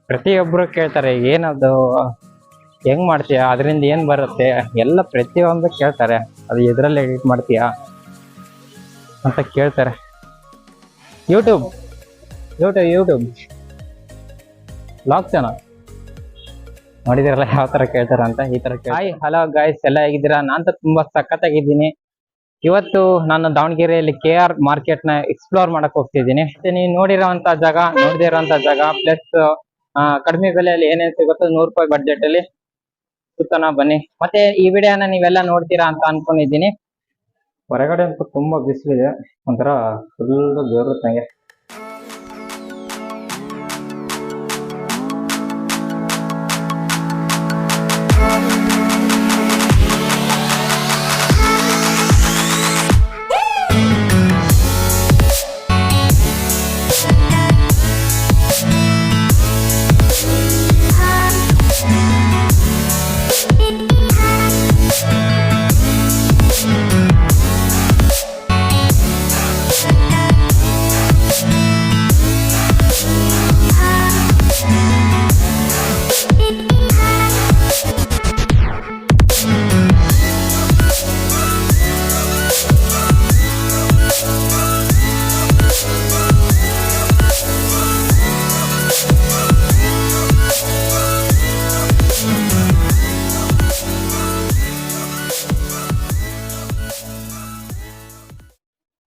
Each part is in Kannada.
ಪ್ರತಿಯೊಬ್ರು ಕೇಳ್ತಾರೆ ಏನದು, ಹೆಂಗ್ ಮಾಡ್ತೀಯ, ಅದರಿಂದ ಏನ್ ಬರುತ್ತೆ, ಎಲ್ಲ ಪ್ರತಿಯೊಂದು ಕೇಳ್ತಾರೆ. ಅದು ಎದ್ರಲ್ಲಿ ಎಡಿಟ್ ಮಾಡ್ತೀಯಾ ಅಂತ ಕೇಳ್ತಾರೆ. YouTube YouTube YouTube vlog channel ನೋಡಿದಿರಲ್ಲ ಯಾವ ತರ ಕೇಳ್ತಾರೆ ಅಂತ. ಈ ತರ ಹಾಯ್ ಹಲೋ ಗಾಯ್ಸ್, ಎಲ್ಲ ಹೇಗಿದ್ದೀರಾ? ನಾನು ತುಂಬಾ ಸಖತ್ತಾಗಿದ್ದೀನಿ. ಇವತ್ತು ನಾನು ದಾವಣಗೆರೆಯಲ್ಲಿ KR ಮಾರ್ಕೆಟ್ ನ ಎಕ್ಸ್ಪ್ಲೋರ್ ಮಾಡಕ್ ಹೋಗ್ತಿದ್ದೀನಿ. ನೀವು ನೋಡದೇ ಇರೋಂತ ಜಾಗ ಪ್ಲಸ್ ಕಡಿಮೆ ಬೆಲೆಯಲ್ಲಿ ಏನೇನ್ ಸಿಗುತ್ತೋ 100 ರೂಪಾಯಿ ಬಡ್ಜೆಟ್ ಅಲ್ಲಿ ಸುತ್ತನ ಬನ್ನಿ. ಮತ್ತೆ ಈ ವಿಡಿಯೋನ ನೀವೆಲ್ಲ ನೋಡ್ತೀರಾ ಅಂತ ಅನ್ಕೊಂಡಿದ್ದೀನಿ. ಹೊರಗಡೆ ಅಂತೂ ತುಂಬಾ ಬಿಸಿಲಿದೆ, ಒಂಥರ ಫುಲ್ ಜೋರುತ್ತಂಗೆ.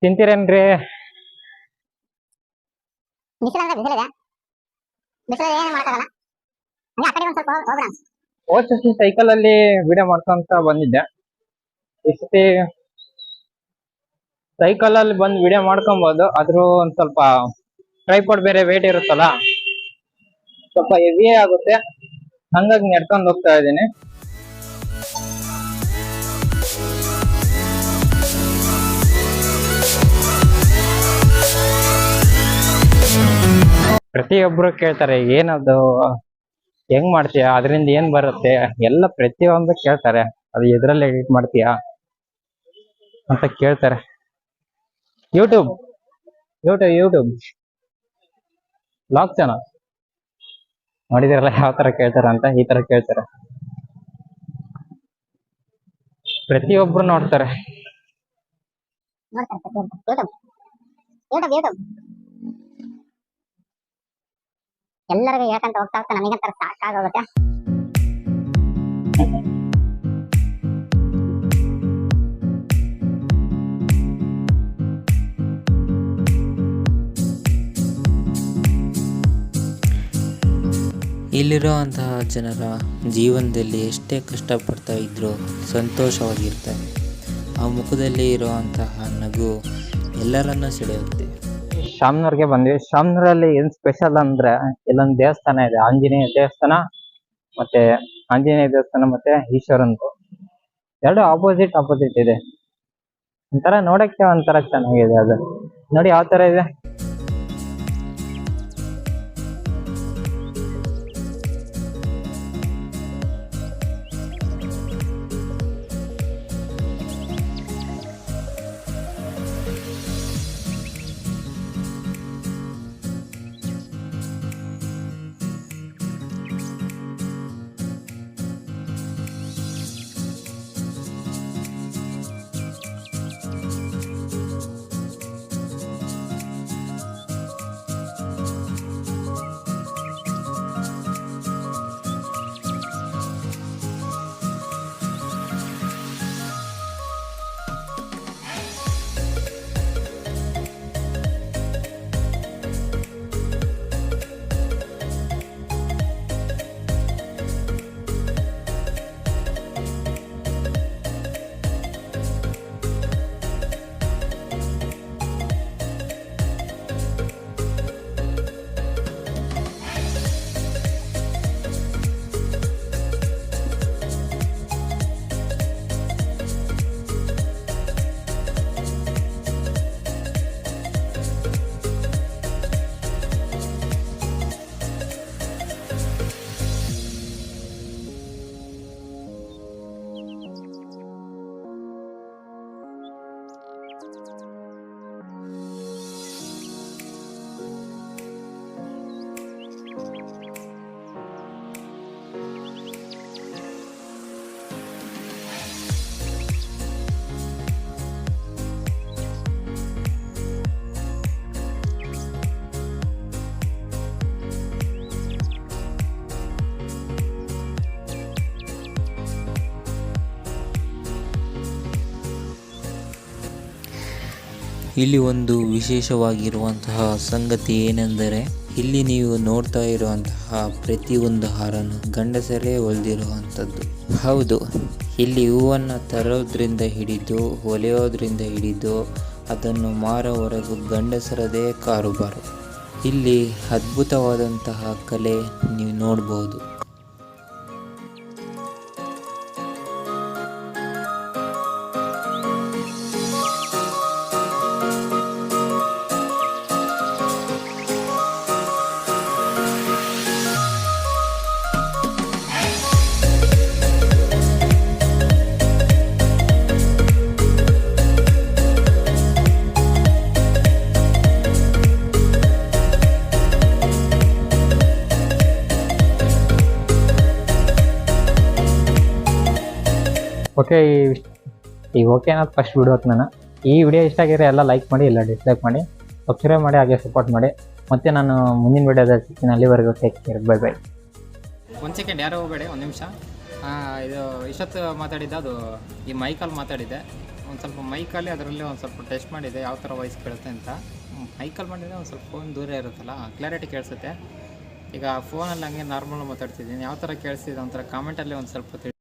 ತಿಂತೀರೇನ್ರಿ? ಹೋದ ಸತಿ ಸೈಕಲ್ ಅಲ್ಲಿ ವಿಡಿಯೋ ಮಾಡ್ಕೊಂತ ಬಂದಿದ್ದೆ. ಈ ಸತಿ ಸೈಕಲ್ ಅಲ್ಲಿ ಬಂದು ವಿಡಿಯೋ ಮಾಡ್ಕೊಬಹುದು, ಆದ್ರೂ ಒಂದ್ ಸ್ವಲ್ಪ ಟ್ರೈಪಾಡ್ ಬೇರೆ ವೇಟ್ ಇರುತ್ತಲ್ಲ, ಸ್ವಲ್ಪ ಹೆವಿ ಆಗುತ್ತೆ. ಹಂಗಾಗಿ ನಡ್ಕೊಂಡು ಹೋಗ್ತಾ ಇದ್ದೀನಿ. ಪ್ರತಿಯೊಬ್ರು ಕೇಳ್ತಾರೆ ಏನದು, ಹೆಂಗ್ ಮಾಡ್ತೀಯ, ಅದರಿಂದ ಏನ್ ಬರುತ್ತೆ, ಎಲ್ಲ ಪ್ರತಿಯೊಂದು ಕೇಳ್ತಾರೆ. ಅದು ಎದ್ರಲ್ಲಿ ಎಡಿಟ್ ಮಾಡ್ತೀಯಾ ಅಂತ ಕೇಳ್ತಾರೆ. YouTube YouTube YouTube vlog channel ನೋಡಿದಿರಲ್ಲ ಯಾವ ತರ ಕೇಳ್ತಾರೆ ಅಂತ. ಈ ತರ ಕೇಳ್ತಾರೆ, ಪ್ರತಿಯೊಬ್ರು ನೋಡ್ತಾರೆ. ಎಲ್ಲರಿಗೂ ಹೇಳ್ಕೊಂತ ಹೋಗ್ತಾ ಹೋಗ್ತಾ ನಮಗಂತರ ಸಾಕಾಗೋಗುತ್ತೆ. ಇಲ್ಲಿರುವಂತಹ ಜನರ ಜೀವನದಲ್ಲಿ ಎಷ್ಟೇ ಕಷ್ಟಪಡ್ತಾ ಇದ್ರೂ ಸಂತೋಷವಾಗಿರ್ತಾರೆ. ಆ ಮುಖದಲ್ಲಿ ಇರುವಂತಹ ನಗು ಎಲ್ಲರನ್ನ ಸೆಳೆಯುತ್ತೆ. ಶಾಮ್ನೂರ್ಗೆ ಬಂದ್ವಿ. ಶಾಮ್ನೂರಲ್ಲಿ ಏನ್ ಸ್ಪೆಷಲ್ ಅಂದ್ರೆ ಇಲ್ಲೊಂದು ದೇವಸ್ಥಾನ ಇದೆ, ಆಂಜನೇಯ ದೇವಸ್ಥಾನ. ಮತ್ತೆ ಆಂಜನೇಯ ದೇವಸ್ಥಾನ ಮತ್ತೆ ಈಶ್ವರಂದು ಎರಡು ಆಪೋಸಿಟ್ ಇದೆ. ಒಂಥರ ನೋಡಕ್ಕೆ ಒಂಥರ ಚೆನ್ನಾಗಿದೆ. ಅದು ನೋಡಿ ಯಾವ ತರ ಇದೆ. ಇಲ್ಲಿ ಒಂದು ವಿಶೇಷವಾಗಿರುವಂತಹ ಸಂಗತಿ ಏನೆಂದರೆ ಇಲ್ಲಿ ನೀವು ನೋಡ್ತಾ ಇರುವಂತಹ ಪ್ರತಿಯೊಂದು ಹಾರನು ಗಂಡಸರೇ ಹೊಲಿದಿರುವಂಥದ್ದು. ಹೌದು, ಇಲ್ಲಿ ಹೂವನ್ನು ತರೋದ್ರಿಂದ ಹಿಡಿದು ಹೊಲೆಯೋದ್ರಿಂದ ಹಿಡಿದು ಅದನ್ನು ಮಾರೋವರೆಗೂ ಗಂಡಸರದೇ ಕಾರುಬಾರು. ಇಲ್ಲಿ ಅದ್ಭುತವಾದಂತಹ ಕಲೆ ನೀವು ನೋಡ್ಬೋದು. ಓಕೆ, ಈಗ ಓಕೆ ಅನ್ನೋದು ಫಸ್ಟ್ ಬಿಡ್ಬೇಕು ನಾನು. ಈ ವಿಡಿಯೋ ಇಷ್ಟ ಆಗಿದ್ರೆ ಎಲ್ಲ ಲೈಕ್ ಮಾಡಿ, ಇಲ್ಲ ಡಿಸ್ಲೈಕ್ ಮಾಡಿ, ಸಬ್ಸ್ಕ್ರೈಬ್ ಮಾಡಿ, ಹಾಗೆ ಸಪೋರ್ಟ್ ಮಾಡಿ. ಮತ್ತೆ ನಾನು ಮುಂದಿನ ವಿಡಿಯೋದಲ್ಲಿ ಸಿಗ್ತೀನಿ. ಅಲ್ಲಿವರೆಗೂ ಟೇಕ್ ಕೇರ್, ಬೈ ಬೈ. ಒಂದು ಸೆಕೆಂಡ್, ಯಾರೋ ಹೋಗಬೇಡಿ, ಒಂದು ನಿಮಿಷ. ಇದು ಇಷ್ಟೊತ್ತು ಮಾತಾಡಿದ್ದೆ, ಅದು ಈ ಮೈಕಲ್ಲಿ ಮಾತಾಡಿದ್ದೆ. ಒಂದು ಸ್ವಲ್ಪ ಮೈಕಲ್ಲಿ ಅದರಲ್ಲಿ ಒಂದು ಸ್ವಲ್ಪ ಟೆಸ್ಟ್ ಮಾಡಿದೆ ಯಾವ ಥರ ವಾಯ್ಸ್ ಕೇಳುತ್ತೆ ಅಂತ. ಮೈಕಲ್ಲಿ ಮಾಡಿದರೆ ಒಂದು ಸ್ವಲ್ಪ ಫೋನ್ ದೂರ ಇರುತ್ತಲ್ಲ, ಕ್ಲಾರಿಟಿ ಕೇಳಿಸುತ್ತೆ. ಈಗ ಫೋನಲ್ಲಿ ಹಂಗೆ ನಾರ್ಮಲ್ ಮಾತಾಡ್ತಿದ್ದೀನಿ, ಯಾವ ಥರ ಕೇಳಿಸಿದೆ ಒಂಥರ ಕಾಮೆಂಟಲ್ಲಿ ಒಂದು ಸ್ವಲ್ಪ